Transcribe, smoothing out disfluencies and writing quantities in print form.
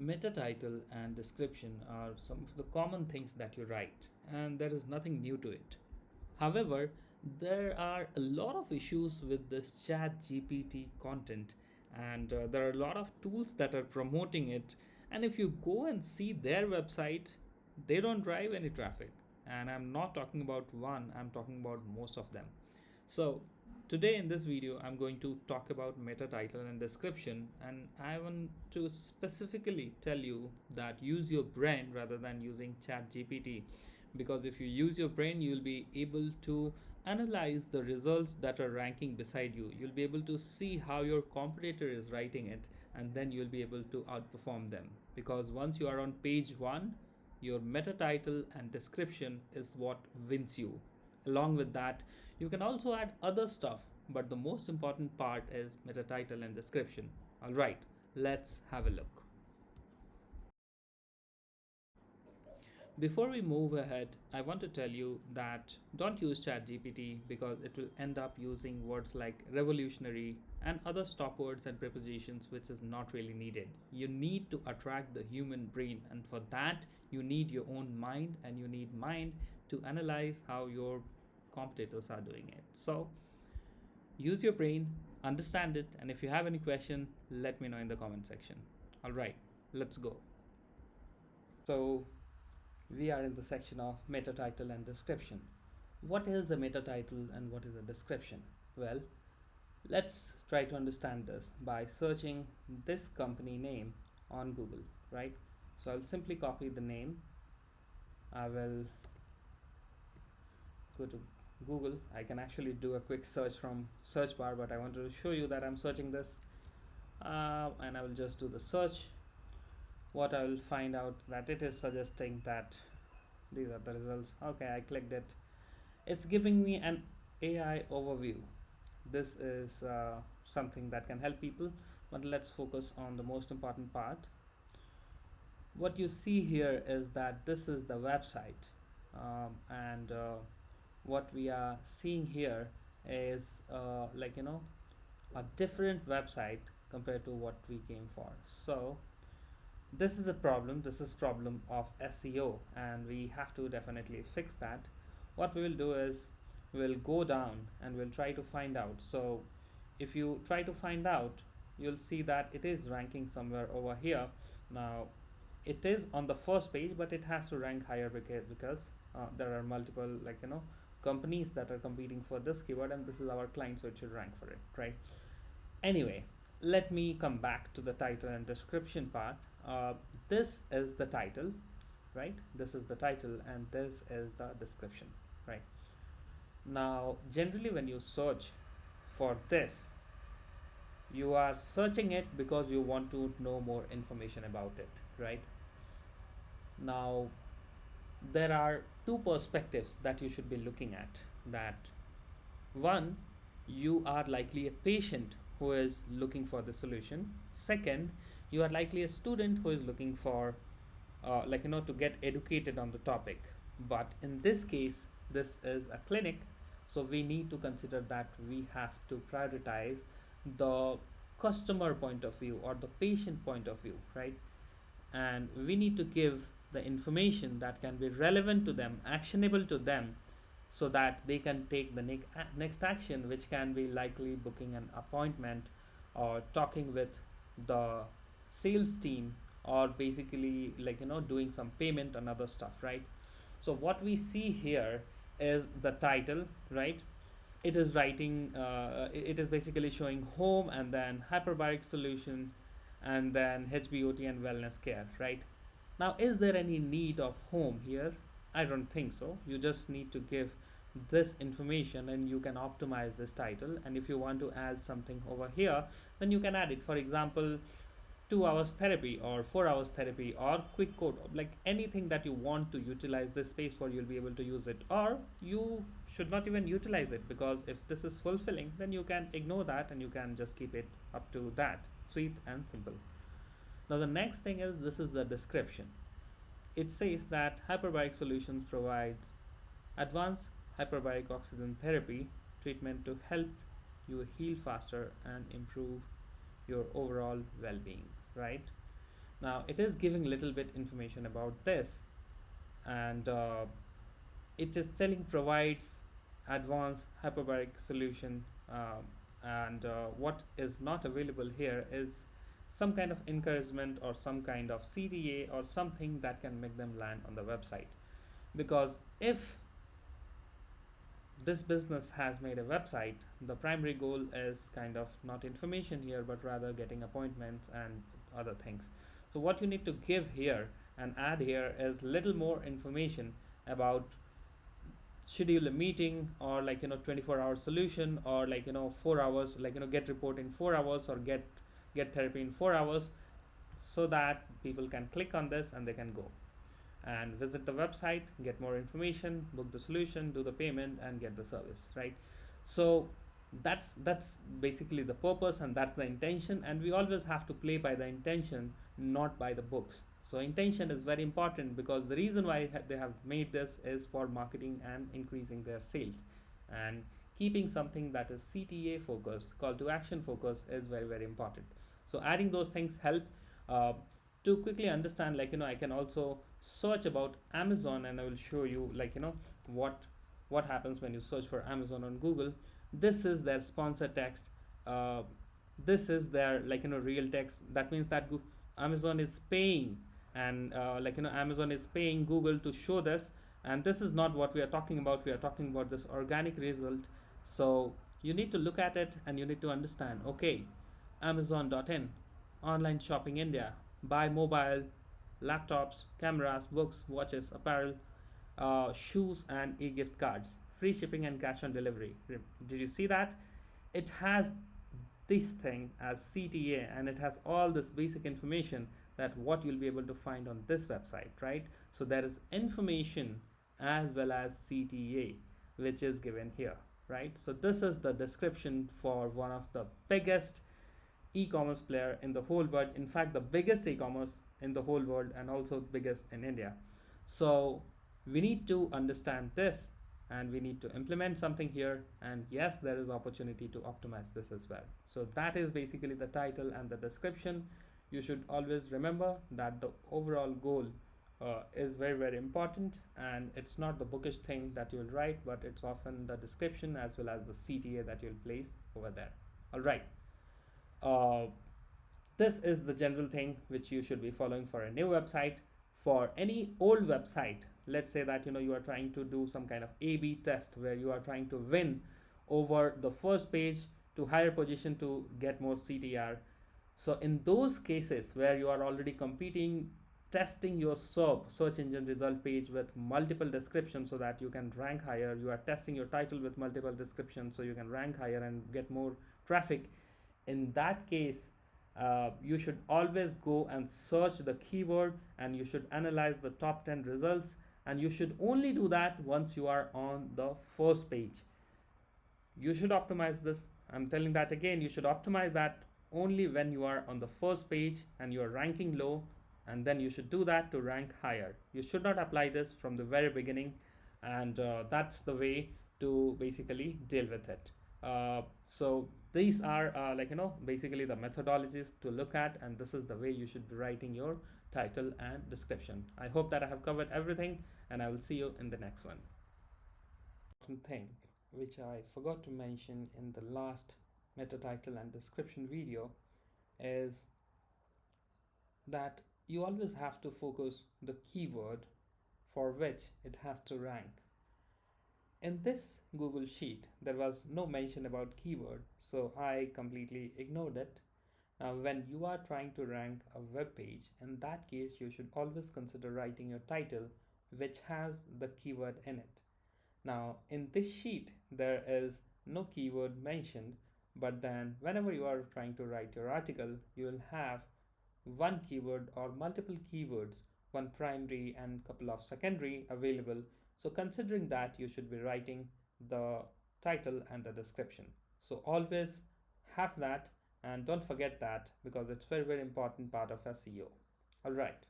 Meta title and description are some of the common things that you write, and there is nothing new to it. However, there are a lot of issues with this chat GPT content, and there are a lot of tools that are promoting it. And if you go and see their website, they don't drive any traffic. And I'm not talking about one, I'm talking about most of them. So, today in this video, I'm going to talk about meta title and description, and I want to specifically tell you that use your brain rather than using chat GPT, because if you use your brain, you'll be able to analyze the results that are ranking beside you. You'll be able to see how your competitor is writing it, and then you'll be able to outperform them, because once you are on page 1, your meta title and description is what wins you. Along with that, you can also add other stuff, but the most important part is meta title and description. All right, let's have a look. Before we move ahead, I want to tell you that don't use ChatGPT because it will end up using words like revolutionary and other stop words and prepositions, which is not really needed. You need to attract the human brain, and for that, you need your own mind, and you need mind to analyze how your competitors are doing it. So, use your brain, understand it, and if you have any question, let me know in the comment section. All right, let's go. So, we are in the section of meta title and description. What is a meta title and what is a description? Well, let's try to understand this by searching this company name on Google, right? So I'll simply copy the name. I will go to Google. I can actually do a quick search from search bar, but I want to show you that I'm searching this, and I will just do the search. What I will find out that it is suggesting that these are the results. Okay, I clicked it. It's giving me an AI overview. This is something that can help people, but let's focus on the most important part. What you see here is that this is the website, and what we are seeing here is a different website compared to what we came for. So this is a problem. This is problem of SEO, and we have to definitely fix that. What we will do is we'll go down and we'll try to find out. So if you try to find out, you'll see that it is ranking somewhere over here. Now it is on the first page, but it has to rank higher because there are multiple companies that are competing for this keyword, and this is our client, so it should rank for it, right? Anyway, let me come back to the title and description part. This is the title, right? This is the title, and this is the description, right? Now, generally, when you search for this, you are searching it because you want to know more information about it, right? Now, there are two perspectives that you should be looking at. That one, you are likely a patient who is looking for the solution. Second, you are likely a student who is looking for to get educated on the topic. But in this case, this is a clinic, so we need to consider that we have to prioritize the customer point of view or the patient point of view, right? And we need to give the information that can be relevant to them, actionable to them, so that they can take the next action, which can be likely booking an appointment or talking with the sales team, or basically doing some payment and other stuff, right? So what we see here is the title, right? It is writing it is basically showing home and then hyperbaric solution and then HBOT and wellness care, right? Now, is there any need of home here? I don't think so. You just need to give this information and you can optimize this title. And if you want to add something over here, then you can add it. For example, 2 hours therapy or 4 hours therapy or quick code, like anything that you want to utilize this space for, you'll be able to use it. Or you should not even utilize it, because if this is fulfilling, then you can ignore that and you can just keep it up to that. Sweet and simple. Now the next thing is, this is the description. It says that Hyperbaric Solutions provides advanced hyperbaric oxygen therapy treatment to help you heal faster and improve your overall well-being, right? Now it is giving little bit information about this, and it is telling provides advanced hyperbaric solution, and what is not available here is some kind of encouragement or some kind of CTA or something that can make them land on the website. Because if this business has made a website, the primary goal is kind of not information here, but rather getting appointments and other things. So what you need to give here and add here is little more information about schedule a meeting, or 24-hour solution, or 4 hours, get report in 4 hours, or get therapy in 4 hours, so that people can click on this and they can go and visit the website, get more information, book the solution, do the payment, and get the service, right? So that's basically the purpose, and that's the intention, and we always have to play by the intention, not by the books. So intention is very important, because the reason why they have made this is for marketing and increasing their sales, and keeping something that is CTA focused, call to action focused, is very very important. So adding those things help. uh, to quickly understand, I can also search about Amazon, and I will show you what happens when you search for Amazon on Google. This is their sponsor text. uh, this is their real text. That means that Amazon is paying, and Amazon is paying Google to show this, and this is not what we are talking about. We are talking about this organic result. So you need to look at it, and you need to understand, okay, Amazon.in, online shopping India, buy mobile, laptops, cameras, books, watches, apparel, shoes, and e-gift cards, free shipping and cash on delivery. Did you see that? It has this thing as CTA, and it has all this basic information that what you'll be able to find on this website, right? So there is information as well as CTA, which is given here, right? So this is the description for one of the biggest e-commerce player in the whole world. In fact, the biggest e-commerce in the whole world, and also biggest in India. So we need to understand this, and we need to implement something here, and yes, there is opportunity to optimize this as well. So that is basically the title and the description. You should always remember that the overall goal is very very important, and it's not the bookish thing that you'll write, but it's often the description as well as the CTA that you'll place over there. All right. uh, this is the general thing which you should be following for a new website. For any old website, let's say that you are trying to do some kind of A/B test, where you are trying to win over the first page to higher position to get more CTR. So in those cases where you are already competing, testing your search engine result page with multiple descriptions so that you can rank higher, you are testing your title with multiple descriptions so you can rank higher and get more traffic. In that case, you should always go and search the keyword, and you should analyze the top 10 results, and you should only do that once you are on the first page. You should optimize this. I'm telling that again, you should optimize that only when you are on the first page and you are ranking low, and then you should do that to rank higher. You should not apply this from the very beginning, and that's the way to basically deal with it. So these are basically the methodologies to look at, and this is the way you should be writing your title and description. I hope that I have covered everything, and I will see you in the next one. Important thing which I forgot to mention in the last meta title and description video is that you always have to focus the keyword for which it has to rank. In this Google Sheet, there was no mention about keyword, so I completely ignored it. Now, when you are trying to rank a web page, in that case, you should always consider writing your title which has the keyword in it. Now, in this sheet, there is no keyword mentioned, but then whenever you are trying to write your article, you will have one keyword or multiple keywords, one primary and couple of secondary available. So considering that, you should be writing the title and the description. So always have that, and don't forget that, because it's very very important part of SEO. All right.